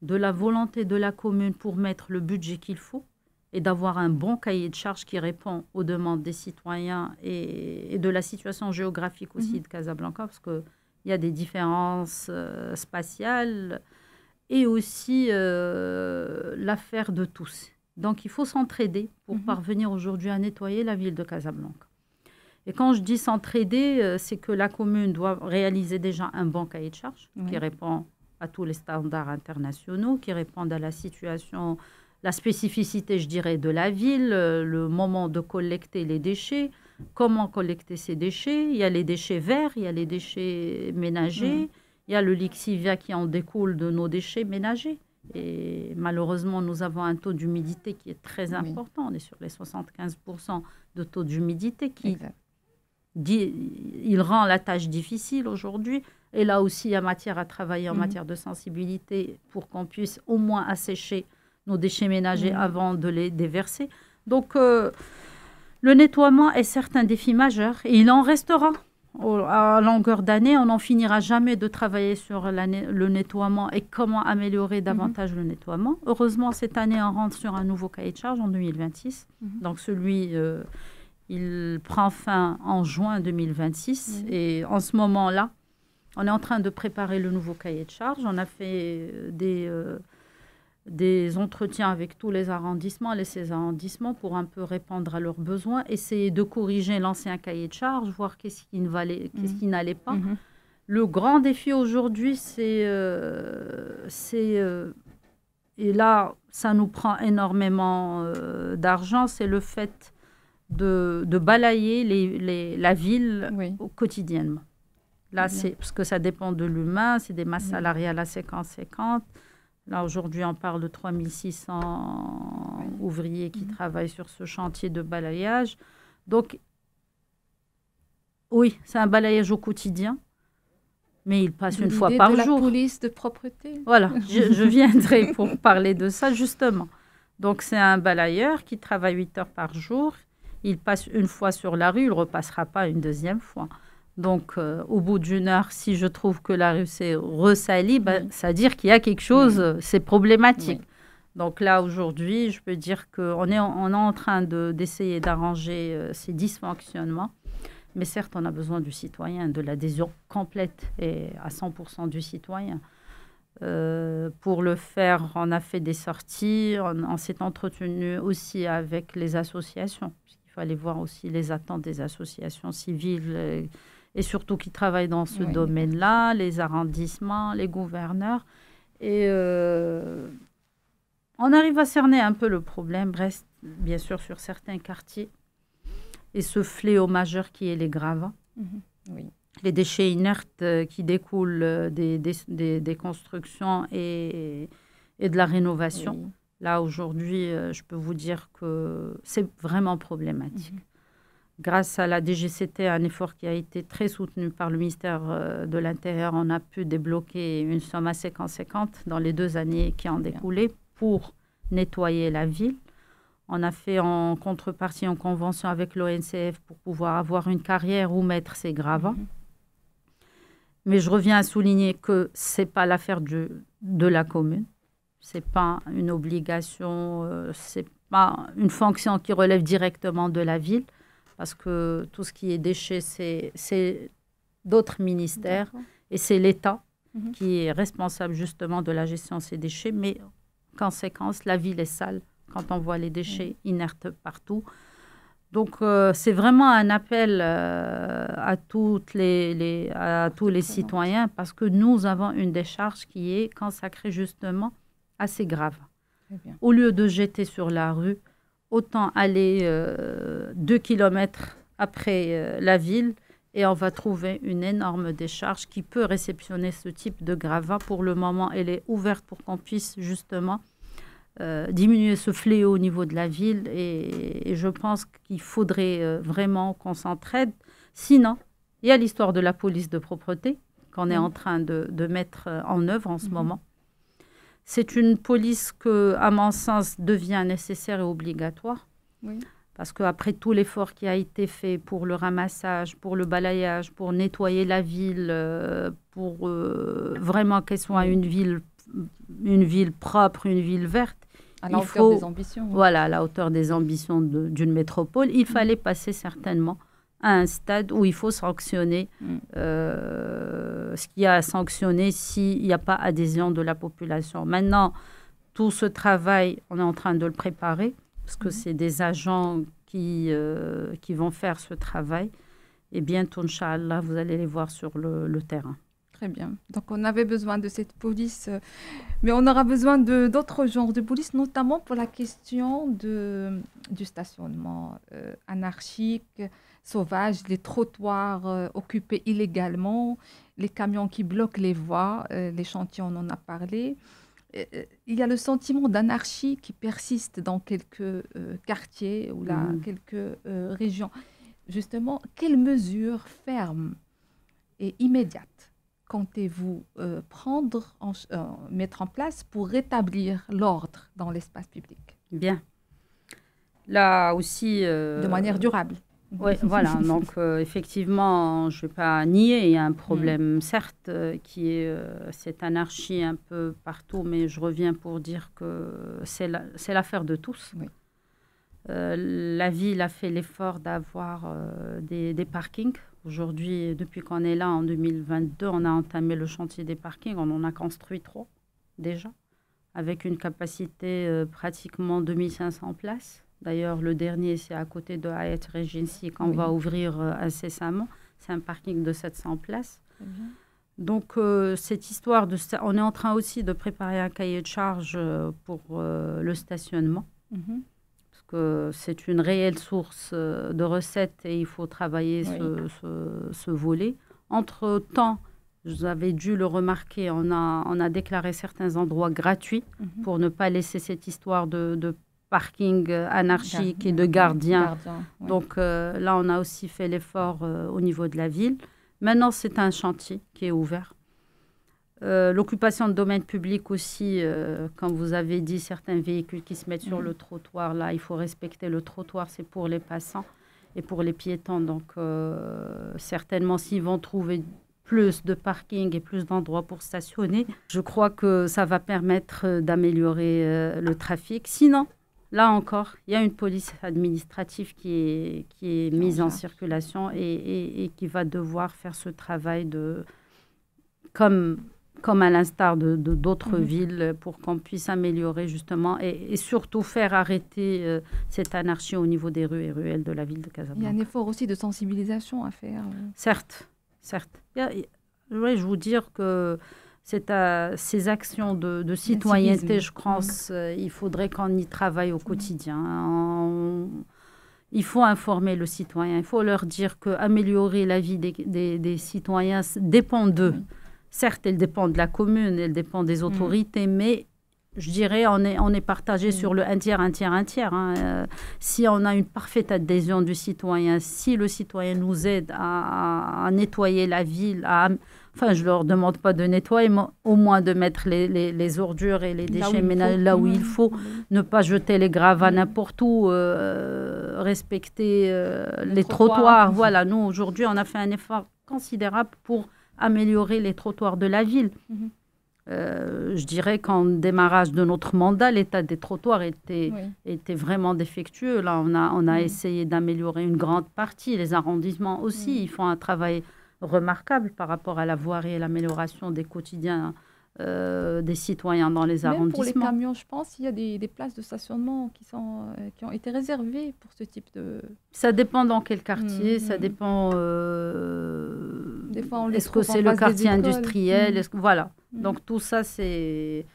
de la volonté de la commune pour mettre le budget qu'il faut et d'avoir un bon cahier de charges qui répond aux demandes des citoyens et de la situation géographique aussi de Casablanca, parce qu'il y a des différences spatiales et aussi l'affaire de tous. Donc, il faut s'entraider pour parvenir aujourd'hui à nettoyer la ville de Casablanca. Et quand je dis s'entraider, c'est que la commune doit réaliser déjà un bon cahier de charges qui répond à tous les standards internationaux, qui répondent à la situation, la spécificité, je dirais, de la ville, le moment de collecter les déchets, comment collecter ces déchets. Il y a les déchets verts, il y a les déchets ménagers, il y a le lixivia qui en découle de nos déchets ménagers. Et malheureusement, nous avons un taux d'humidité qui est très important. On est sur les 75% de taux d'humidité qui il rend la tâche difficile aujourd'hui. Et là aussi, il y a matière à travailler en matière de sensibilité pour qu'on puisse au moins assécher nos déchets ménagers avant de les déverser. Donc, le nettoiement est certes un défi majeur et il en restera. À longueur d'année, on n'en finira jamais de travailler sur le nettoiement et comment améliorer davantage le nettoiement. Heureusement, cette année, on rentre sur un nouveau cahier de charge en 2026. Donc, celui, il prend fin en juin 2026. Et en ce moment-là, on est en train de préparer le nouveau cahier de charge. On a fait des entretiens avec tous les arrondissements, les 16 arrondissements, pour un peu répondre à leurs besoins, essayer de corriger l'ancien cahier de charge, voir qu'est-ce qui n'allait pas. Le grand défi aujourd'hui, c'est et là, ça nous prend énormément d'argent, c'est le fait de balayer la ville quotidiennement. Là, c'est parce que ça dépend de l'humain, c'est des masses salariales assez conséquentes. Là, aujourd'hui, on parle de 3600 ouvriers qui travaillent sur ce chantier de balayage. Donc, oui, c'est un balayage au quotidien, mais il passe une fois par jour. La police de propreté. Voilà, je viendrai pour parler de ça, justement. Donc, c'est un balayeur qui travaille 8 heures par jour. Il passe une fois sur la rue, il ne repassera pas une deuxième fois. Donc, au bout d'une heure, si je trouve que la rue s'est ressalie, ça veut dire qu'il y a quelque chose, c'est problématique. Donc là, aujourd'hui, je peux dire qu'on est en train d'essayer d'arranger ces dysfonctionnements. Mais certes, on a besoin du citoyen, de l'adhésion complète et à 100% du citoyen. Pour le faire, on a fait des sorties, on s'est entretenu aussi avec les associations. Il fallait voir aussi les attentes des associations civiles et surtout qui travaillent dans ce domaine-là, les arrondissements, les gouverneurs. Et on arrive à cerner un peu le problème, reste bien sûr sur certains quartiers. Et ce fléau majeur qui est les gravats, les déchets inertes qui découlent des constructions et de la rénovation. Là, aujourd'hui, je peux vous dire que c'est vraiment problématique. Grâce à la DGCT, un effort qui a été très soutenu par le ministère de l'Intérieur, on a pu débloquer une somme assez conséquente dans les 2 années qui ont découlé pour nettoyer la ville. On a fait en contrepartie en convention avec l'ONCF pour pouvoir avoir une carrière où mettre ces gravats. Mais je reviens à souligner que ce n'est pas l'affaire de la commune. Ce n'est pas une obligation, ce n'est pas une fonction qui relève directement de la ville. Parce que tout ce qui est déchets, c'est d'autres ministères et c'est l'État qui est responsable justement de la gestion de ces déchets. Mais conséquence, la ville est sale quand on voit les déchets inertes partout. Donc, c'est vraiment un appel à tous les citoyens parce que nous avons une décharge qui est consacrée justement à ces gravats. Au lieu de jeter sur la rue, autant aller 2 kilomètres après la ville et on va trouver une énorme décharge qui peut réceptionner ce type de gravats. Pour le moment, elle est ouverte pour qu'on puisse justement diminuer ce fléau au niveau de la ville et je pense qu'il faudrait vraiment qu'on s'entraide. Sinon, il y a l'histoire de la police de propreté qu'on est en train de mettre en œuvre en ce moment. C'est une police que, à mon sens, devient nécessaire et obligatoire. Parce qu'après tout l'effort qui a été fait pour le ramassage, pour le balayage, pour nettoyer la ville, pour vraiment qu'elle soit une ville propre, une ville verte, à la hauteur des ambitions. Voilà, à la hauteur des ambitions d'une métropole, il fallait passer certainement à un stade où il faut sanctionner ce qu'il y a à sanctionner s'il n'y a pas adhésion de la population. Maintenant, tout ce travail, on est en train de le préparer parce que c'est des agents qui vont faire ce travail. Et bientôt, Inch'Allah, vous allez les voir sur le terrain. Très bien. Donc, on avait besoin de cette police, mais on aura besoin d'autres genres de police, notamment pour la question du stationnement anarchique, sauvage, les trottoirs occupés illégalement, les camions qui bloquent les voies, les chantiers, on en a parlé. Il y a le sentiment d'anarchie qui persiste dans quelques quartiers ou quelques régions. Justement, quelles mesures fermes et immédiates comptez-vous mettre en place pour rétablir l'ordre dans l'espace public? Bien. Là aussi... de manière durable. Oui, voilà. Donc, effectivement, je ne vais pas nier, il y a un problème, certes, qui est cette anarchie un peu partout, mais je reviens pour dire que c'est l'affaire de tous. Oui. La ville a fait l'effort d'avoir des parkings. Aujourd'hui, depuis qu'on est là, en 2022, on a entamé le chantier des parkings. On en a construit 3 déjà, avec une capacité pratiquement 2500 places. D'ailleurs, le dernier, c'est à côté de Hyatt Regency qu'on va ouvrir incessamment. C'est un parking de 700 places. Donc, cette histoire, on est en train aussi de préparer un cahier de charge pour le stationnement. Parce que c'est une réelle source de recettes et il faut travailler ce volet. Entre-temps, vous avez dû le remarquer, on a déclaré certains endroits gratuits pour ne pas laisser cette histoire de parking anarchique et de gardiens. Donc là, on a aussi fait l'effort au niveau de la ville. Maintenant, c'est un chantier qui est ouvert. L'occupation de domaine public aussi, comme vous avez dit, certains véhicules qui se mettent sur le trottoir, là, il faut respecter le trottoir, c'est pour les passants et pour les piétons. Donc, certainement, s'ils vont trouver plus de parking et plus d'endroits pour stationner, je crois que ça va permettre d'améliorer le trafic. Sinon, là encore, il y a une police administrative qui est mise en circulation et qui va devoir faire ce travail comme à l'instar d'autres villes pour qu'on puisse améliorer justement et surtout faire arrêter cette anarchie au niveau des rues et ruelles de la ville de Casablanca. Il y a un effort aussi de sensibilisation à faire. Certes. Je vous dire que ces actions de citoyenneté, je pense, il faudrait qu'on y travaille au quotidien. Il faut informer le citoyen. Il faut leur dire qu'améliorer la vie des citoyens dépend d'eux. Certes, elle dépend de la commune, elle dépend des autorités, mais je dirais on est partagé sur le un tiers. Si on a une parfaite adhésion du citoyen, si le citoyen nous aide à nettoyer la ville, je ne leur demande pas de nettoyer, mais au moins de mettre les ordures et les déchets ménagers là où il faut, ne pas jeter les gravats n'importe où, respecter les trottoirs. Voilà, nous, aujourd'hui, on a fait un effort considérable pour améliorer les trottoirs de la ville. Je dirais qu'en démarrage de notre mandat, l'état des trottoirs était vraiment défectueux. Là, on a essayé d'améliorer une grande partie. Les arrondissements aussi, ils font un travail remarquable par rapport à la voirie et l'amélioration des quotidiens des citoyens dans les arrondissements. Pour les camions, je pense, il y a des places de stationnement qui ont été réservées pour ce type de... Ça dépend dans quel quartier, ça dépend... Des fois, est-ce que c'est le quartier industriel Voilà. Donc tout ça, c'est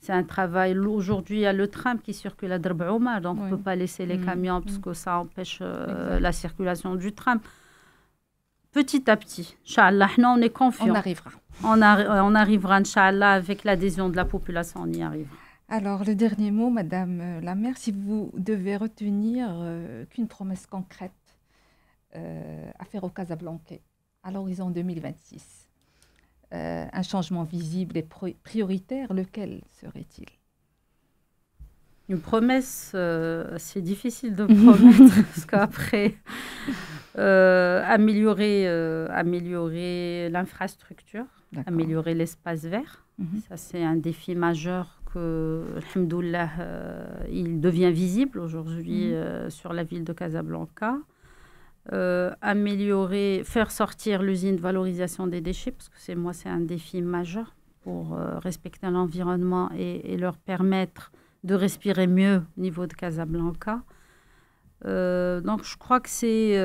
un travail. Aujourd'hui, il y a le tram qui circule à Drb Omar, donc on ne peut pas laisser les camions parce que ça empêche la circulation du tram. Petit à petit, Inch'Allah, on est confiants. On arrivera. On arrivera, Inch'Allah, avec l'adhésion de la population, on y arrivera. Alors, le dernier mot, Madame la maire, si vous devez retenir qu'une promesse concrète à faire au Casablanca à l'horizon 2026, un changement visible et prioritaire, lequel serait-il? Une promesse, c'est difficile de promettre parce qu'après, améliorer l'infrastructure, améliorer l'espace vert, ça c'est un défi majeur que, alhamdoulilah, il devient visible aujourd'hui sur la ville de Casablanca. Faire sortir l'usine de valorisation des déchets, parce que c'est un défi majeur pour respecter l'environnement et leur permettre de respirer mieux au niveau de Casablanca. Donc, je crois que c'est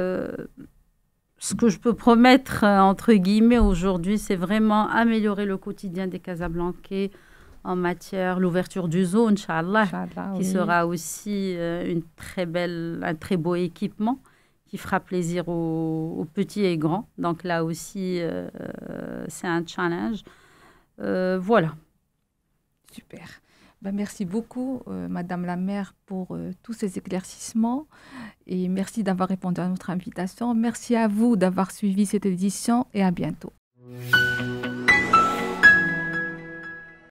ce que je peux promettre, entre guillemets, aujourd'hui, c'est vraiment améliorer le quotidien des Casablancais en matière l'ouverture du zoo, Inch'Allah, qui sera aussi un très beau équipement qui fera plaisir aux petits et grands. Donc là aussi, c'est un challenge. Voilà. Super. Ben, merci beaucoup, Madame la maire, pour tous ces éclaircissements et merci d'avoir répondu à notre invitation. Merci à vous d'avoir suivi cette édition et à bientôt.